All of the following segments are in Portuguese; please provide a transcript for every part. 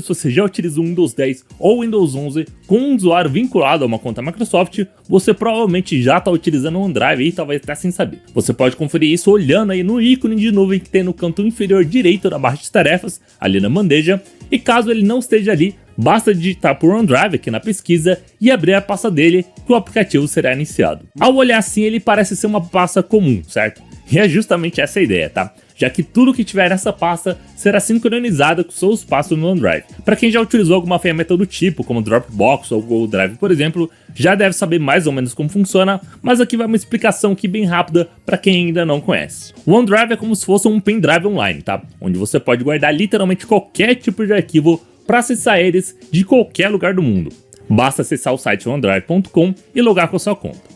Se você já utiliza o Windows 10 ou Windows 11 com um usuário vinculado a uma conta Microsoft, você provavelmente já está utilizando o OneDrive e talvez até sem saber. Você pode conferir isso olhando aí no ícone de nuvem que tem no canto inferior direito da barra de tarefas, ali na bandeja, e caso ele não esteja ali, basta digitar por OneDrive aqui na pesquisa e abrir a pasta dele que o aplicativo será iniciado. Ao olhar assim, ele parece ser uma pasta comum, certo? E é justamente essa a ideia, tá? Já que tudo que tiver nessa pasta será sincronizado com seus passos no OneDrive. Para quem já utilizou alguma ferramenta do tipo, como Dropbox ou Google Drive, por exemplo, já deve saber mais ou menos como funciona, mas aqui vai uma explicação aqui bem rápida para quem ainda não conhece. O OneDrive é como se fosse um pendrive online, tá? Onde você pode guardar literalmente qualquer tipo de arquivo para acessar eles de qualquer lugar do mundo. Basta acessar o site ondrive.com e logar com a sua conta.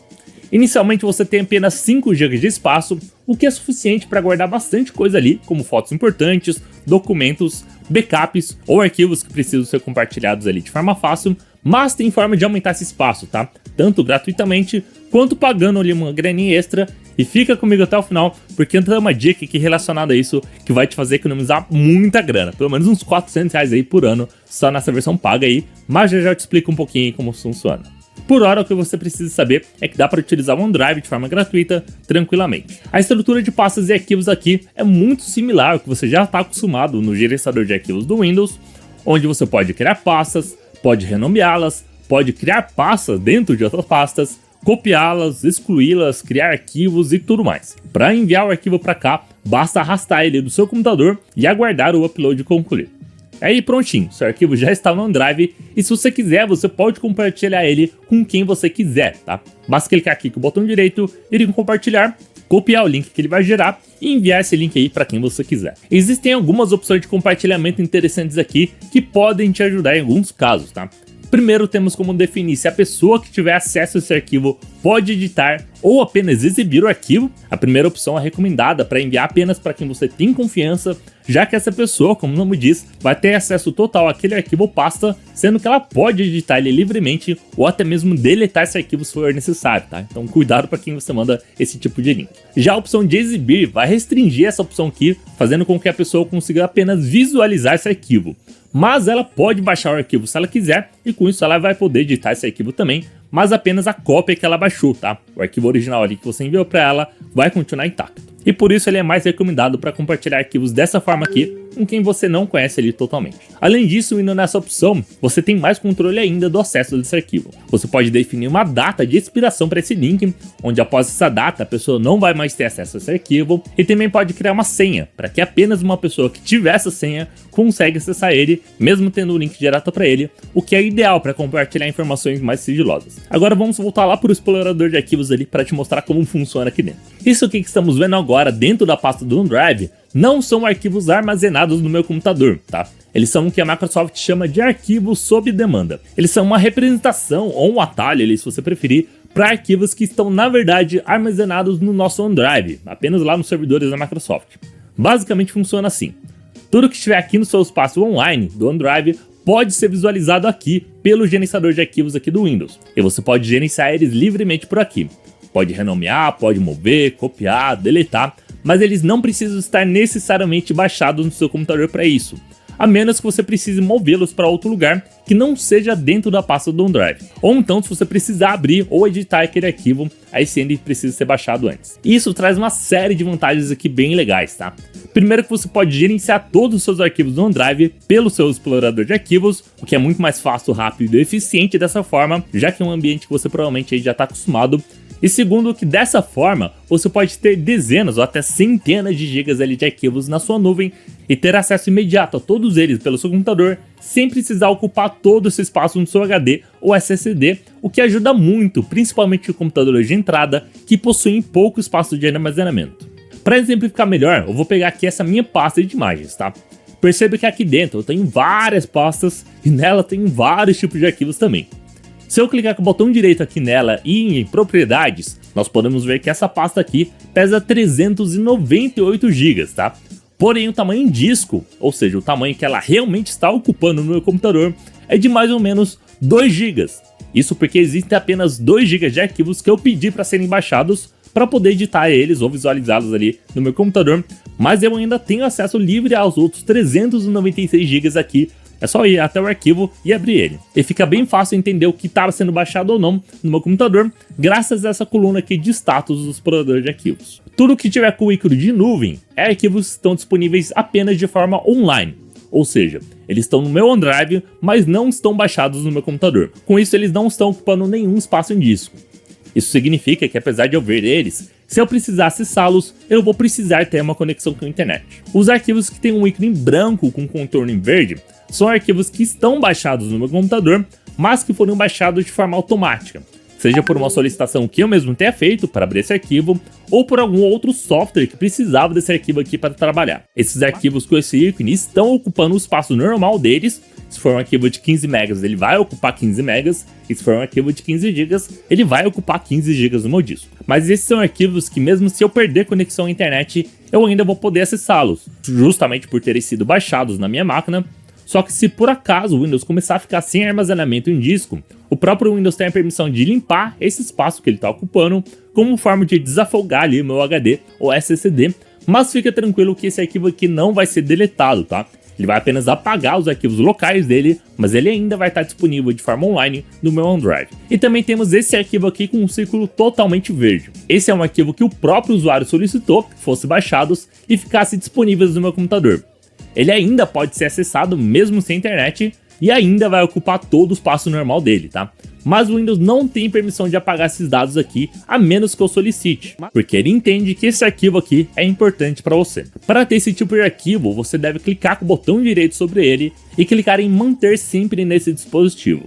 Inicialmente você tem apenas 5 GB de espaço, o que é suficiente para guardar bastante coisa ali, como fotos importantes, documentos, backups ou arquivos que precisam ser compartilhados ali de forma fácil, mas tem forma de aumentar esse espaço, tá? Tanto gratuitamente quanto pagando ali uma graninha extra. E fica comigo até o final, porque entra uma dica aqui relacionada a isso que vai te fazer economizar muita grana, pelo menos uns R$400 aí por ano, só nessa versão paga aí, mas já te explico um pouquinho como funciona. Por hora, o que você precisa saber é que dá para utilizar o OneDrive de forma gratuita, tranquilamente. A estrutura de pastas e arquivos aqui é muito similar ao que você já está acostumado no gerenciador de arquivos do Windows, onde você pode criar pastas, pode renomeá-las, pode criar pastas dentro de outras pastas, copiá-las, excluí-las, criar arquivos e tudo mais. Para enviar o arquivo para cá, basta arrastar ele do seu computador e aguardar o upload concluir. Aí prontinho, seu arquivo já está no OneDrive e se você quiser, você pode compartilhar ele com quem você quiser, tá? Basta clicar aqui com o botão direito, ir em compartilhar, copiar o link que ele vai gerar e enviar esse link aí para quem você quiser. Existem algumas opções de compartilhamento interessantes aqui que podem te ajudar em alguns casos, tá? Primeiro temos como definir se a pessoa que tiver acesso a esse arquivo pode editar ou apenas exibir o arquivo. A primeira opção é recomendada para enviar apenas para quem você tem confiança, já que essa pessoa, como o nome diz, vai ter acesso total àquele arquivo ou pasta, sendo que ela pode editar ele livremente ou até mesmo deletar esse arquivo se for necessário, tá? Então cuidado para quem você manda esse tipo de link. Já a opção de exibir vai restringir essa opção aqui, fazendo com que a pessoa consiga apenas visualizar esse arquivo. Mas ela pode baixar o arquivo se ela quiser, e com isso ela vai poder editar esse arquivo também, mas apenas a cópia que ela baixou, tá? O arquivo original ali que você enviou para ela vai continuar intacto. E por isso ele é mais recomendado para compartilhar arquivos dessa forma aqui, com quem você não conhece ali totalmente. Além disso, indo nessa opção, você tem mais controle ainda do acesso desse arquivo. Você pode definir uma data de expiração para esse link, onde após essa data a pessoa não vai mais ter acesso a esse arquivo, e também pode criar uma senha, para que apenas uma pessoa que tiver essa senha consegue acessar ele, mesmo tendo o link direto para ele, o que é ideal para compartilhar informações mais sigilosas. Agora vamos voltar lá para o explorador de arquivos ali para te mostrar como funciona aqui dentro. Isso aqui que estamos vendo agora dentro da pasta do OneDrive não são arquivos armazenados no meu computador, tá? Eles são o que a Microsoft chama de arquivos sob demanda. Eles são uma representação ou um atalho, ali, se você preferir, para arquivos que estão na verdade armazenados no nosso OneDrive, apenas lá nos servidores da Microsoft. Basicamente funciona assim. Tudo que estiver aqui no seu espaço online do OneDrive pode ser visualizado aqui pelo gerenciador de arquivos aqui do Windows. E você pode gerenciar eles livremente por aqui. Pode renomear, pode mover, copiar, deletar, mas eles não precisam estar necessariamente baixados no seu computador para isso, a menos que você precise movê-los para outro lugar que não seja dentro da pasta do OneDrive. Ou então, se você precisar abrir ou editar aquele arquivo, aí sim ele precisa ser baixado antes. Isso traz uma série de vantagens aqui bem legais, tá? Primeiro que você pode gerenciar todos os seus arquivos no OneDrive pelo seu explorador de arquivos, o que é muito mais fácil, rápido e eficiente dessa forma, já que é um ambiente que você provavelmente aí já está acostumado. E segundo, que dessa forma você pode ter dezenas ou até centenas de gigas ali de arquivos na sua nuvem e ter acesso imediato a todos eles pelo seu computador sem precisar ocupar todo esse espaço no seu HD ou SSD, o que ajuda muito, principalmente em computadores de entrada que possuem pouco espaço de armazenamento. Para exemplificar melhor, eu vou pegar aqui essa minha pasta de imagens, tá? Perceba que aqui dentro eu tenho várias pastas e nela tem vários tipos de arquivos também. Se eu clicar com o botão direito aqui nela e em propriedades, nós podemos ver que essa pasta aqui pesa 398 GB, tá? Porém o tamanho em disco, ou seja, o tamanho que ela realmente está ocupando no meu computador, é de mais ou menos 2 GB. Isso porque existem apenas 2 GB de arquivos que eu pedi para serem baixados para poder editar eles ou visualizá-los ali no meu computador, mas eu ainda tenho acesso livre aos outros 396 GB aqui É só ir até o arquivo e abrir ele. E fica bem fácil entender o que estava sendo baixado ou não no meu computador, graças a essa coluna aqui de status dos exploradores de arquivos. Tudo que tiver com o ícone de nuvem é arquivos que estão disponíveis apenas de forma online. Ou seja, eles estão no meu OneDrive, mas não estão baixados no meu computador. Com isso, eles não estão ocupando nenhum espaço em disco. Isso significa que, apesar de eu ver eles, se eu precisar acessá-los, eu vou precisar ter uma conexão com a internet. Os arquivos que têm um ícone branco com contorno em verde são arquivos que estão baixados no meu computador, mas que foram baixados de forma automática, seja por uma solicitação que eu mesmo tenha feito para abrir esse arquivo, ou por algum outro software que precisava desse arquivo aqui para trabalhar. Esses arquivos com esse ícone estão ocupando o espaço normal deles. Se for um arquivo de 15 megas, ele vai ocupar 15 megas, e se for um arquivo de 15 gigas, ele vai ocupar 15 gigas no meu disco. Mas esses são arquivos que, mesmo se eu perder conexão à internet, eu ainda vou poder acessá-los, justamente por terem sido baixados na minha máquina. Só que se por acaso o Windows começar a ficar sem armazenamento em disco, o próprio Windows tem a permissão de limpar esse espaço que ele está ocupando, como forma de desafogar ali o meu HD ou SSD, mas fica tranquilo que esse arquivo aqui não vai ser deletado, tá? Ele vai apenas apagar os arquivos locais dele, mas ele ainda vai estar disponível de forma online no meu OneDrive. E também temos esse arquivo aqui com um círculo totalmente verde. Esse é um arquivo que o próprio usuário solicitou que fosse baixados e ficasse disponíveis no meu computador. Ele ainda pode ser acessado mesmo sem internet e ainda vai ocupar todo o espaço normal dele, tá? Mas o Windows não tem permissão de apagar esses dados aqui, a menos que eu solicite, porque ele entende que esse arquivo aqui é importante para você. Para ter esse tipo de arquivo, você deve clicar com o botão direito sobre ele e clicar em manter sempre nesse dispositivo.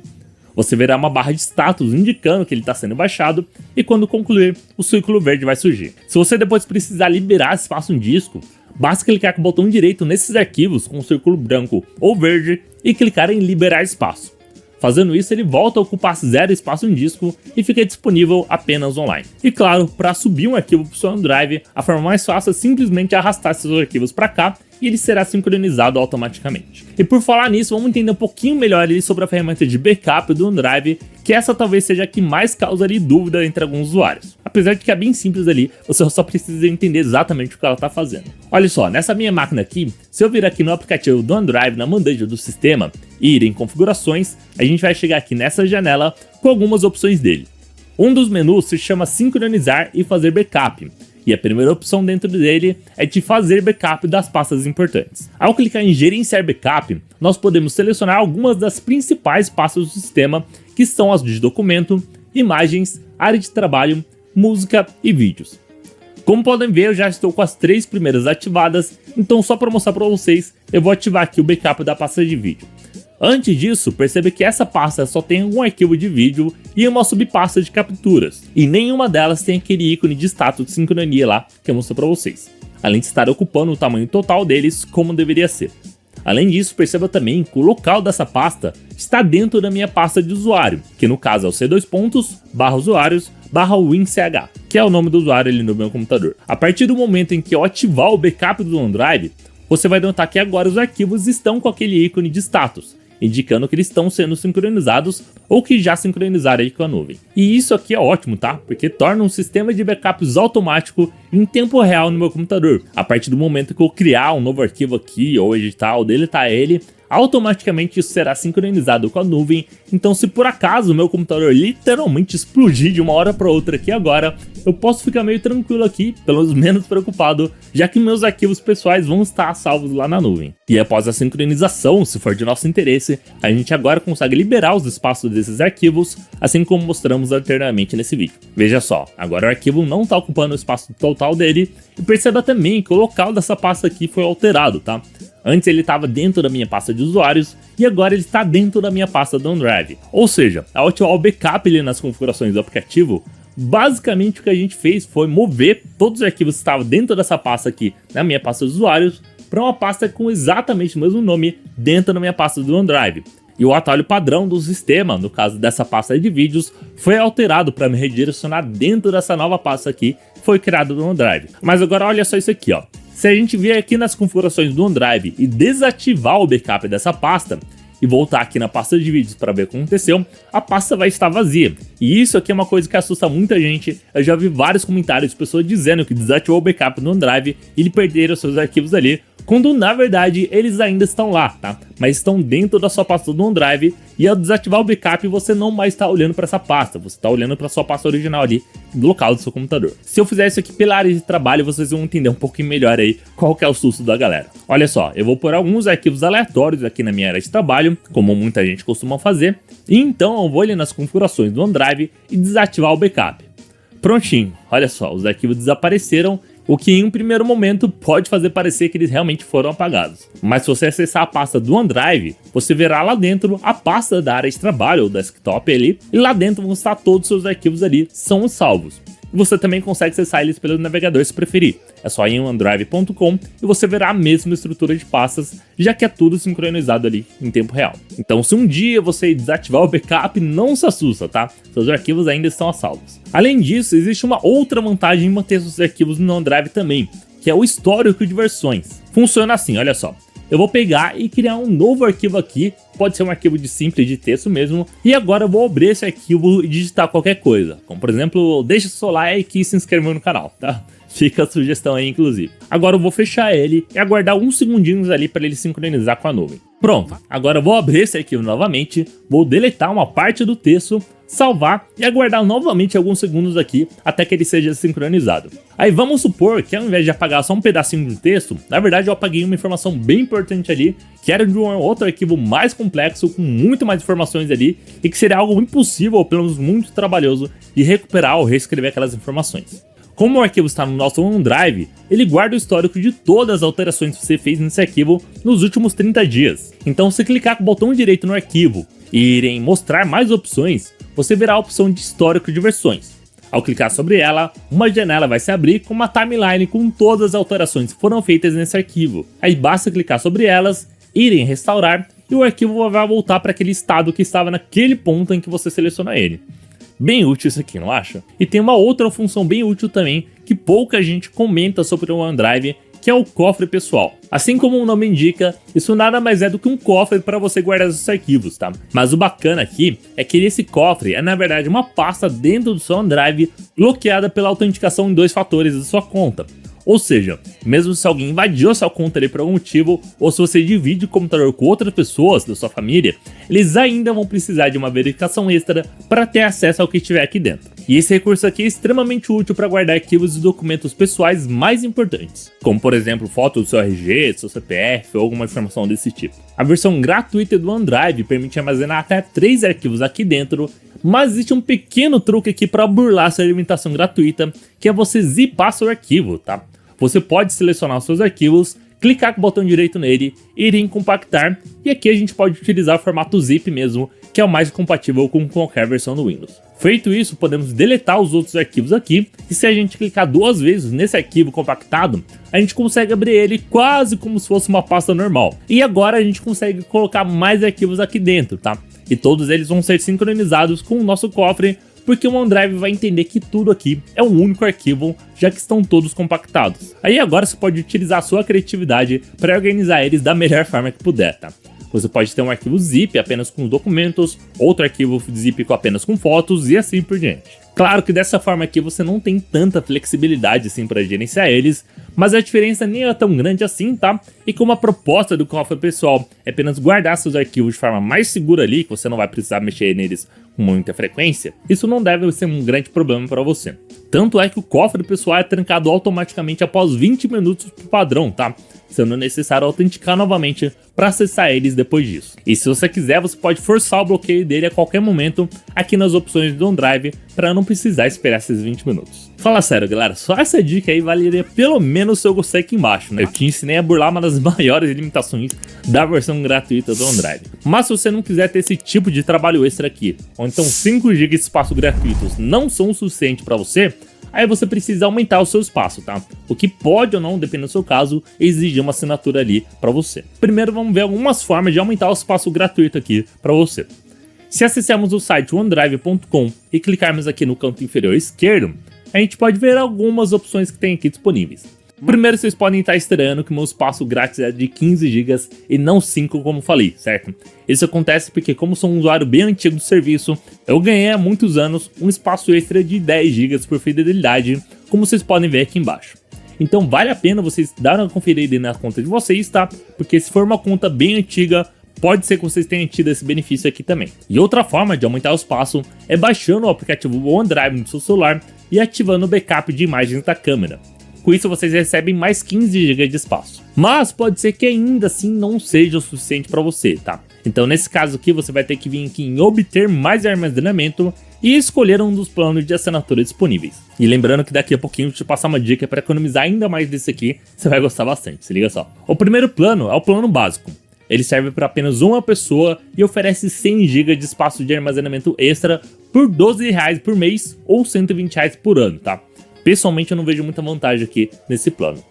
Você verá uma barra de status indicando que ele está sendo baixado, e quando concluir, o círculo verde vai surgir. Se você depois precisar liberar espaço em disco, basta clicar com o botão direito nesses arquivos com o círculo branco ou verde e clicar em liberar espaço. Fazendo isso, ele volta a ocupar zero espaço em disco e fica disponível apenas online. E claro, para subir um arquivo para o seu OneDrive, a forma mais fácil é simplesmente arrastar seus arquivos para cá e ele será sincronizado automaticamente. E por falar nisso, vamos entender um pouquinho melhor ali sobre a ferramenta de backup do OneDrive, que essa talvez seja a que mais causa ali dúvida entre alguns usuários. Apesar de que é bem simples ali, você só precisa entender exatamente o que ela está fazendo. Olha só, nessa minha máquina aqui, se eu vir aqui no aplicativo do OneDrive na bandeja do sistema e ir em configurações, a gente vai chegar aqui nessa janela com algumas opções dele. Um dos menus se chama sincronizar e fazer backup. E a primeira opção dentro dele é de fazer backup das pastas importantes. Ao clicar em gerenciar backup, nós podemos selecionar algumas das principais pastas do sistema, que são as de documento, imagens, área de trabalho, música e vídeos. Como podem ver, eu já estou com as 3 primeiras ativadas, então só para mostrar para vocês, eu vou ativar aqui o backup da pasta de vídeo. Antes disso, perceba que essa pasta só tem um arquivo de vídeo e uma subpasta de capturas, e nenhuma delas tem aquele ícone de status de sincronia lá que eu mostrei para vocês, além de estar ocupando o tamanho total deles como deveria ser. Além disso, perceba também que o local dessa pasta está dentro da minha pasta de usuário, que no caso é o c2.usuários/winch, que é o nome do usuário ali no meu computador. A partir do momento em que eu ativar o backup do OneDrive, você vai notar que agora os arquivos estão com aquele ícone de status, indicando que eles estão sendo sincronizados ou que já sincronizaram aí com a nuvem. E isso aqui é ótimo, tá? Porque torna um sistema de backups automático em tempo real no meu computador. A partir do momento que eu criar um novo arquivo aqui ou editar ou deletar ele, automaticamente isso será sincronizado com a nuvem. Então, se por acaso o meu computador literalmente explodir de uma hora para outra aqui agora, eu posso ficar meio tranquilo aqui, pelo menos preocupado, já que meus arquivos pessoais vão estar salvos lá na nuvem. E após a sincronização, se for de nosso interesse, a gente agora consegue liberar os espaços desses arquivos, assim como mostramos anteriormente nesse vídeo. Veja só, agora o arquivo não está ocupando o espaço total dele, e perceba também que o local dessa pasta aqui foi alterado, tá? Antes ele estava dentro da minha pasta de usuários e agora ele está dentro da minha pasta do OneDrive. Ou seja, ao ativar o backup ali nas configurações do aplicativo, basicamente o que a gente fez foi mover todos os arquivos que estavam dentro dessa pasta aqui na minha pasta de usuários para uma pasta com exatamente o mesmo nome dentro da minha pasta do OneDrive. E o atalho padrão do sistema, no caso dessa pasta de vídeos, foi alterado para me redirecionar dentro dessa nova pasta aqui que foi criada no OneDrive. Mas agora olha só isso aqui, ó. Se a gente vier aqui nas configurações do OneDrive e desativar o backup dessa pasta e voltar aqui na pasta de vídeos para ver o que aconteceu, a pasta vai estar vazia. E isso aqui é uma coisa que assusta muita gente. Eu já vi vários comentários de pessoas dizendo que desativou o backup no OneDrive e ele perderam seus arquivos ali, quando na verdade eles ainda estão lá, tá? Mas estão dentro da sua pasta do OneDrive, e ao desativar o backup você não mais está olhando para essa pasta, você está olhando para sua pasta original ali, do local do seu computador. Se eu fizer isso aqui pela área de trabalho, vocês vão entender um pouquinho melhor aí qual que é o susto da galera. Olha só, eu vou pôr alguns arquivos aleatórios aqui na minha área de trabalho, como muita gente costuma fazer, e então eu vou ali nas configurações do OneDrive e desativar o backup. Prontinho, olha só, os arquivos desapareceram, o que em um primeiro momento pode fazer parecer que eles realmente foram apagados. Mas se você acessar a pasta do OneDrive, você verá lá dentro a pasta da área de trabalho, ou desktop ali, e lá dentro vão estar todos os seus arquivos ali, são salvos. Você também consegue acessar eles pelo navegador se preferir. É só ir em OneDrive.com e você verá a mesma estrutura de pastas, já que é tudo sincronizado ali em tempo real. Então se um dia você desativar o backup, não se assusta, tá? Seus arquivos ainda estão a salvos. Além disso, existe uma outra vantagem em manter seus arquivos no OneDrive também, que é o histórico de versões. Funciona assim, olha só. Eu vou pegar e criar um novo arquivo aqui, pode ser um arquivo de simples de texto mesmo, e agora eu vou abrir esse arquivo e digitar qualquer coisa, como por exemplo, deixa seu like e se inscreva no canal, tá? Fica a sugestão aí inclusive. Agora eu vou fechar ele e aguardar uns segundinhos ali para ele sincronizar com a nuvem. Pronto, agora eu vou abrir esse arquivo novamente, vou deletar uma parte do texto, salvar e aguardar novamente alguns segundos aqui até que ele seja sincronizado. Aí vamos supor que ao invés de apagar só um pedacinho do texto, na verdade eu apaguei uma informação bem importante ali, que era de um outro arquivo mais complexo, com muito mais informações ali, e que seria algo impossível, ou pelo menos muito trabalhoso, de recuperar ou reescrever aquelas informações. Como o arquivo está no nosso OneDrive, ele guarda o histórico de todas as alterações que você fez nesse arquivo nos últimos 30 dias. Então se clicar com o botão direito no arquivo e ir em mostrar mais opções, você verá a opção de histórico de versões. Ao clicar sobre ela, uma janela vai se abrir com uma timeline com todas as alterações que foram feitas nesse arquivo. Aí basta clicar sobre elas, ir em restaurar e o arquivo vai voltar para aquele estado que estava naquele ponto em que você selecionou ele. Bem útil isso aqui, não acha? E tem uma outra função bem útil também, que pouca gente comenta sobre o OneDrive, que é o cofre pessoal. Assim como o nome indica, isso nada mais é do que um cofre para você guardar seus arquivos, tá? Mas o bacana aqui é que esse cofre é na verdade uma pasta dentro do seu OneDrive bloqueada pela autenticação em 2 fatores da sua conta. Ou seja, mesmo se alguém invadiu a sua conta ali por algum motivo, ou se você divide o computador com outras pessoas da sua família, eles ainda vão precisar de uma verificação extra para ter acesso ao que estiver aqui dentro. E esse recurso aqui é extremamente útil para guardar arquivos e documentos pessoais mais importantes, como por exemplo foto do seu RG, do seu CPF ou alguma informação desse tipo. A versão gratuita do OneDrive permite armazenar até 3 arquivos aqui dentro, mas existe um pequeno truque aqui para burlar essa limitação gratuita, que é você zipar seu arquivo, tá? Você pode selecionar os seus arquivos, clicar com o botão direito nele, ir em compactar, e aqui a gente pode utilizar o formato zip mesmo, que é o mais compatível com qualquer versão do Windows. Feito isso, podemos deletar os outros arquivos aqui, e se a gente clicar 2 vezes nesse arquivo compactado, a gente consegue abrir ele quase como se fosse uma pasta normal. E agora a gente consegue colocar mais arquivos aqui dentro, tá? E todos eles vão ser sincronizados com o nosso cofre, porque o OneDrive vai entender que tudo aqui é um único arquivo, já que estão todos compactados. Aí agora você pode utilizar a sua criatividade para organizar eles da melhor forma que puder, tá? Você pode ter um arquivo zip apenas com os documentos, outro arquivo zip apenas com fotos e assim por diante. Claro que dessa forma aqui você não tem tanta flexibilidade assim para gerenciar eles, mas a diferença nem é tão grande assim, tá? E como a proposta do cofre pessoal é apenas guardar seus arquivos de forma mais segura ali, que você não vai precisar mexer neles com muita frequência, isso não deve ser um grande problema para você. Tanto é que o cofre pessoal é trancado automaticamente após 20 minutos por padrão, tá? Sendo necessário autenticar novamente para acessar eles depois disso. E se você quiser, você pode forçar o bloqueio dele a qualquer momento aqui nas opções do OneDrive para não precisar esperar esses 20 minutos. Fala sério, galera, só essa dica aí valeria pelo menos o seu gostei aqui embaixo, né? Eu te ensinei a burlar uma das maiores limitações da versão gratuita do OneDrive. Mas se você não quiser ter esse tipo de trabalho extra aqui, ou então 5 GB de espaço gratuitos não são o suficiente para você, aí você precisa aumentar o seu espaço, tá? O que pode ou não, dependendo do seu caso, exigir uma assinatura ali para você. Primeiro vamos ver algumas formas de aumentar o espaço gratuito aqui para você. Se acessarmos o site OneDrive.com e clicarmos aqui no canto inferior esquerdo, a gente pode ver algumas opções que tem aqui disponíveis. Primeiro, vocês podem estar estranhando que meu espaço grátis é de 15 GB e não 5 como falei, certo? Isso acontece porque, como sou um usuário bem antigo do serviço, eu ganhei há muitos anos um espaço extra de 10 GB por fidelidade, como vocês podem ver aqui embaixo. Então vale a pena vocês darem uma conferida na conta de vocês, tá? Porque se for uma conta bem antiga, pode ser que vocês tenham tido esse benefício aqui também. E outra forma de aumentar o espaço é baixando o aplicativo OneDrive no seu celular e ativando o backup de imagens da câmera. Com isso vocês recebem mais 15 GB de espaço. Mas pode ser que ainda assim não seja o suficiente para você, tá? Então nesse caso aqui você vai ter que vir aqui em obter mais armazenamento e escolher um dos planos de assinatura disponíveis. E lembrando que daqui a pouquinho eu vou te passar uma dica para economizar ainda mais desse aqui, você vai gostar bastante, se liga só. O primeiro plano é o plano básico. Ele serve para apenas uma pessoa e oferece 100 GB de espaço de armazenamento extra por R$12 por mês ou R$120 por ano, tá? Pessoalmente eu não vejo muita vantagem aqui nesse plano.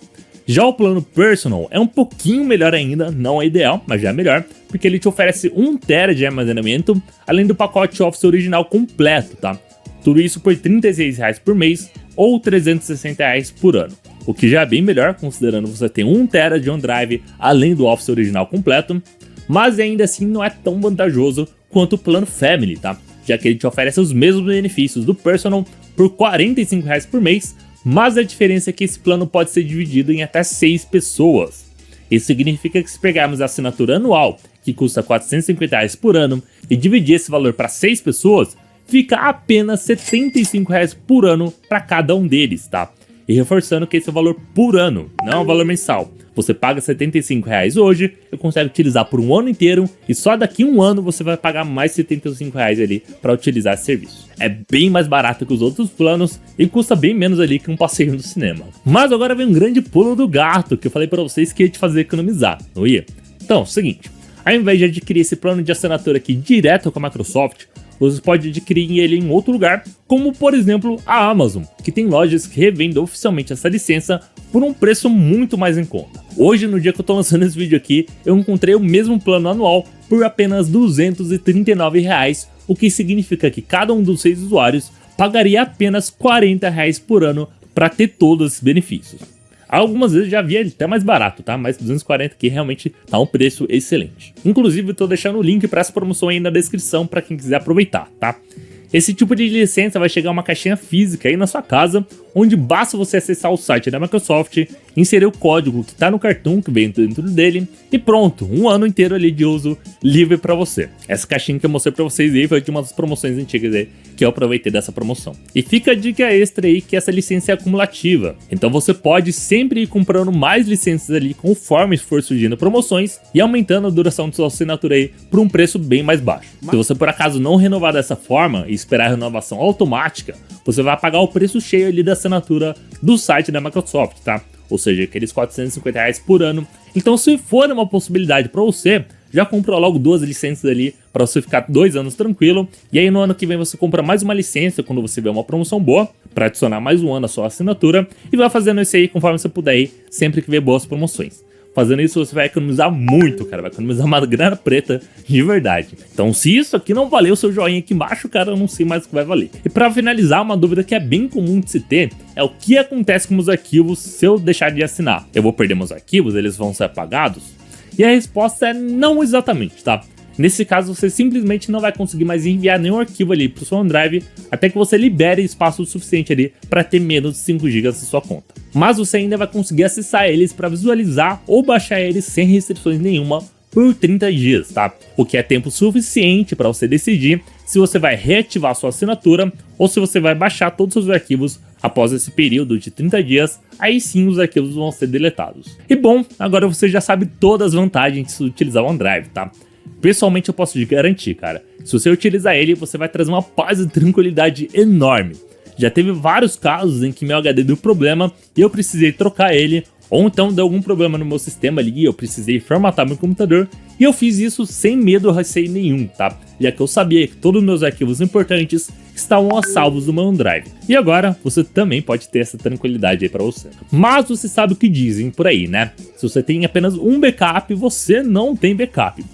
Já o plano Personal é um pouquinho melhor ainda, não é ideal, mas já é melhor, porque ele te oferece 1 TB de armazenamento, além do pacote Office original completo, tá? Tudo isso por R$36 por mês ou R$360 por ano. O que já é bem melhor, considerando você ter 1 TB de OneDrive além do Office original completo, mas ainda assim não é tão vantajoso quanto o plano Family, tá? Já que ele te oferece os mesmos benefícios do Personal por R$45 por mês, mas a diferença é que esse plano pode ser dividido em até 6 pessoas. Isso significa que se pegarmos a assinatura anual, que custa R$450 por ano, e dividir esse valor para 6 pessoas, fica apenas R$75 por ano para cada um deles, tá? E reforçando que esse é o valor por ano, não é o valor mensal. Você paga R$75 hoje e consegue utilizar por um ano inteiro, e só daqui a um ano você vai pagar mais R$75 ali para utilizar esse serviço. É bem mais barato que os outros planos e custa bem menos ali que um passeio no cinema. Mas agora vem um grande pulo do gato que eu falei para vocês que ia te fazer economizar, não ia? Então, é o seguinte, ao invés de adquirir esse plano de assinatura aqui direto com a Microsoft, você pode adquirir ele em outro lugar, como por exemplo a Amazon, que tem lojas que revendem oficialmente essa licença por um preço muito mais em conta. Hoje, no dia que eu tô lançando esse vídeo aqui, eu encontrei o mesmo plano anual por apenas R$239, o que significa que cada um dos 6 usuários pagaria apenas R$40 por ano para ter todos esses benefícios. Algumas vezes já vi até mais barato, tá? Mas 240 aqui realmente tá um preço excelente. Inclusive, eu tô deixando o link para essa promoção aí na descrição para quem quiser aproveitar, tá? Esse tipo de licença vai chegar uma caixinha física aí na sua casa, onde basta você acessar o site da Microsoft, inserir o código que tá no cartão que vem dentro dele e pronto, um ano inteiro ali de uso livre para você. Essa caixinha que eu mostrei para vocês aí foi de uma das promoções antigas aí que eu aproveitei dessa promoção. E fica a dica extra aí que essa licença é acumulativa, então você pode sempre ir comprando mais licenças ali conforme for surgindo promoções e aumentando a duração de sua assinatura aí por um preço bem mais baixo. Se você por acaso não renovar dessa forma e esperar a renovação automática, você vai pagar o preço cheio ali da assinatura do site da Microsoft, tá? Ou seja, aqueles R$450 por ano. Então, se for uma possibilidade para você, já comprou logo 2 licenças ali para você ficar 2 anos tranquilo. E aí no ano que vem você compra mais uma licença quando você vê uma promoção boa, para adicionar mais um ano à sua assinatura. E vai fazendo isso aí conforme você puder ir, sempre que ver boas promoções. Fazendo isso você vai economizar muito, cara, vai economizar uma grana preta de verdade. Então se isso aqui não valeu o seu joinha aqui embaixo, cara, eu não sei mais o que vai valer. E para finalizar, uma dúvida que é bem comum de se ter é o que acontece com meus arquivos se eu deixar de assinar. Eu vou perder meus arquivos, eles vão ser apagados? E a resposta é não exatamente, tá? Nesse caso, você simplesmente não vai conseguir mais enviar nenhum arquivo ali para o seu OneDrive até que você libere espaço suficiente ali para ter menos de 5 GB na sua conta. Mas você ainda vai conseguir acessar eles para visualizar ou baixar eles sem restrições nenhuma por 30 dias, tá? O que é tempo suficiente para você decidir se você vai reativar sua assinatura ou se você vai baixar todos os seus arquivos após esse período de 30 dias, aí sim os arquivos vão ser deletados. E bom, agora você já sabe todas as vantagens de utilizar o OneDrive, tá? Pessoalmente eu posso te garantir, cara, se você utilizar ele, você vai trazer uma paz e tranquilidade enorme. Já teve vários casos em que meu HD deu problema e eu precisei trocar ele, ou então deu algum problema no meu sistema ali e eu precisei formatar meu computador, e eu fiz isso sem medo ou receio nenhum, tá? Já que eu sabia que todos os meus arquivos importantes estavam a salvos no meu OneDrive. E agora você também pode ter essa tranquilidade aí pra você. Mas você sabe o que dizem por aí, né? Se você tem apenas um backup, você não tem backup.